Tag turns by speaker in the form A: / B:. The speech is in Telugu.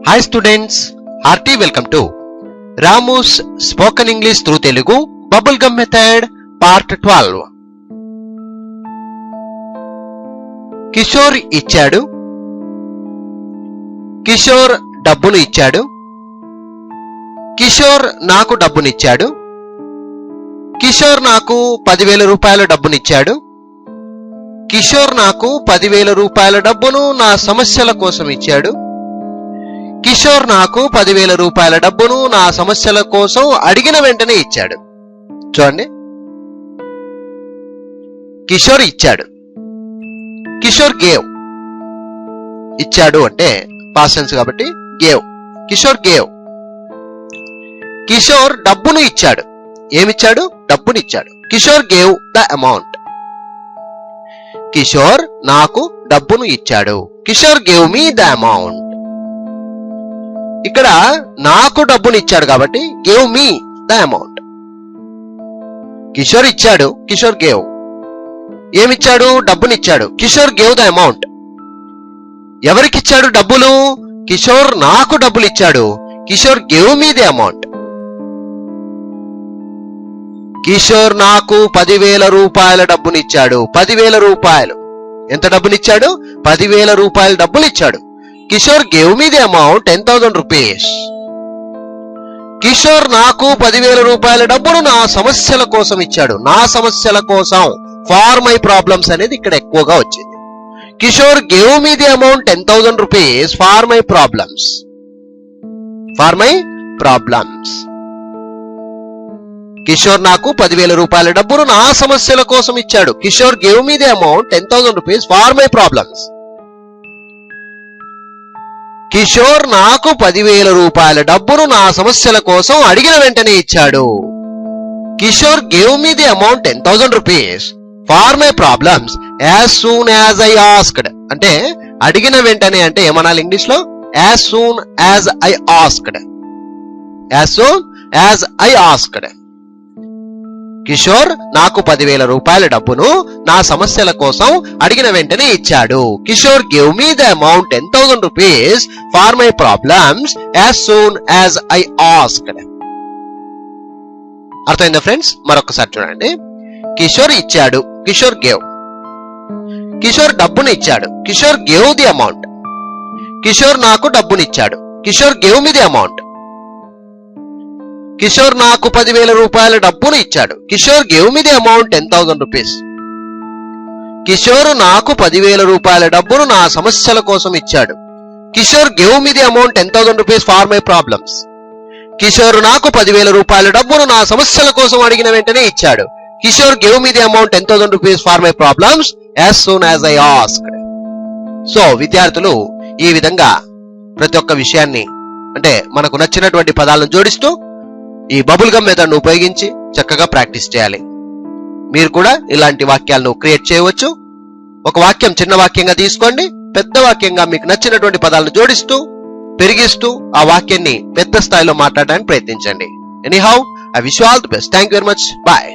A: Hi students, hearty welcome to Ramu's Spoken English through Telugu Bubblegum Method Part 12. Kishore ఇచ్చాడు, కిషోర్ డబ్బును ఇచ్చాడు, కిషోర్ నాకు డబ్బునిచ్చాడు, కిషోర్ నాకు 10,000 రూపాయల డబ్బునిచ్చాడు, కిషోర్ నాకు 10,000 రూపాయల డబ్బును నా సమస్యల కోసం ఇచ్చాడు, కిషోర్ నాకు 10,000 రూపాయల డబ్బును నా సమస్యల కోసం అడిగిన వెంటనే ఇచ్చాడు. చూడండి, కిషోర్ ఇచ్చాడు, కిషోర్ గేవ్. ఇచ్చాడు అంటే పాస్ట్ టెన్స్ కాబట్టి గేవ్, కిషోర్ గేవ్. కిషోర్ డబ్బును ఇచ్చాడు. ఏమిచ్చాడు? డబ్బుని ఇచ్చాడు. Kishore gave the amount. Kishore నాకు డబ్బును ఇచ్చాడు. Kishore gave me the amount. ఇక్కడ నాకు డబ్బుని ఇచ్చాడు కాబట్టి gave me the amount. Kishore ఇచ్చాడు, కిషోర్ గేవ్. ఏమిచ్చాడు? డబ్బునిచ్చాడు. Kishore gave the amount. ఎవరికిచ్చాడు డబ్బులు? కిషోర్ నాకు డబ్బులు ఇచ్చాడు. Kishore gave me the amount. Kishore నాకు 10,000 రూపాయల డబ్బునిచ్చాడు. 10,000 రూపాయలు. ఎంత డబ్బునిచ్చాడు? 10,000 రూపాయల డబ్బులు ఇచ్చాడు. Kishore gave me the amount 10,000 rupees. Kishore నాకు 10,000 రూపాయల డబ్బును నా సమస్యల కోసం ఇచ్చాడు. నా సమస్యల కోసం, ఫార్ మై ప్రాబ్లమ్స్ అనేది ఇక్కడ ఎక్కువగా వచ్చింది. Kishore gave me the amount 10,000 rupees for my problems. For my problems. Kishore నాకు 10,000 రూపాయల డబ్బును నా సమస్యల కోసం ఇచ్చాడు. Kishore gave me the amount 10,000 rupees for my problems. Kishore నాకు 10,000 రూపాయల డబ్బును నా సమస్యల కోసం అడిగిన వెంటనే ఇచ్చాడు. Kishore gave me the amount 10,000 rupees for my problems as soon as I asked. అంటే అడిగిన వెంటనే అంటే ఏమనాలి ఇంగ్లీష్ లో? As soon as I asked. As soon as I asked. Kishore నాకు 10,000 రూపాయల డబ్బును నా సమస్యల కోసం అడిగిన వెంటనే ఇచ్చాడు. Kishore gave me the amount 10,000 rupees for my problems as soon as I asked. అర్థమైందా ఫ్రెండ్స్? మరొకసారి చూడండి. కిషోర్ ఇచ్చాడు, కిషోర్ గేవ్. కిషోర్ డబ్బును ఇచ్చాడు. Kishore gave the amount. Kishore నాకు డబ్బునిచ్చాడు. Kishore gave me the amount. Kishore నాకు 10,000 రూపాయల డబ్బును ఇచ్చాడు. Kishore gave me the amount 10,000 rupees. Kishore నాకు 10,000 రూపాయల డబ్బును నా సమస్యల కోసం ఇచ్చాడు. Kishore gave me the amount 10,000 rupees for my problems. Kishore నాకు 10,000 రూపాయల డబ్బును నా సమస్యల కోసం అడిగిన వెంటనే ఇచ్చాడు. Kishore gave me the amount 10,000 rupees for my problems as soon as I asked. So విద్యార్థులు ఈ విధంగా ప్రతి ఒక్క విషయాన్ని అంటే మనకు నచ్చినటువంటి పదాలను జోడిస్తూ ఈ బబుల్ గమ్ మెథడ్ ను ఉపయోగించి చక్కగా ప్రాక్టీస్ చేయాలి. మీరు కూడా ఇలాంటి వాక్యాలను క్రియేట్ చేయవచ్చు. ఒక వాక్యం చిన్న వాక్యంగా తీసుకోండి, పెద్ద వాక్యంగా మీకు నచ్చినటువంటి పదాలను జోడిస్తూ పెరిగిస్తూ ఆ వాక్యాన్ని పెద్ద స్థాయిలో మాట్లాడడానికి ప్రయత్నించండి. Anyhow, I wish you all the best. Thank you very much. Bye.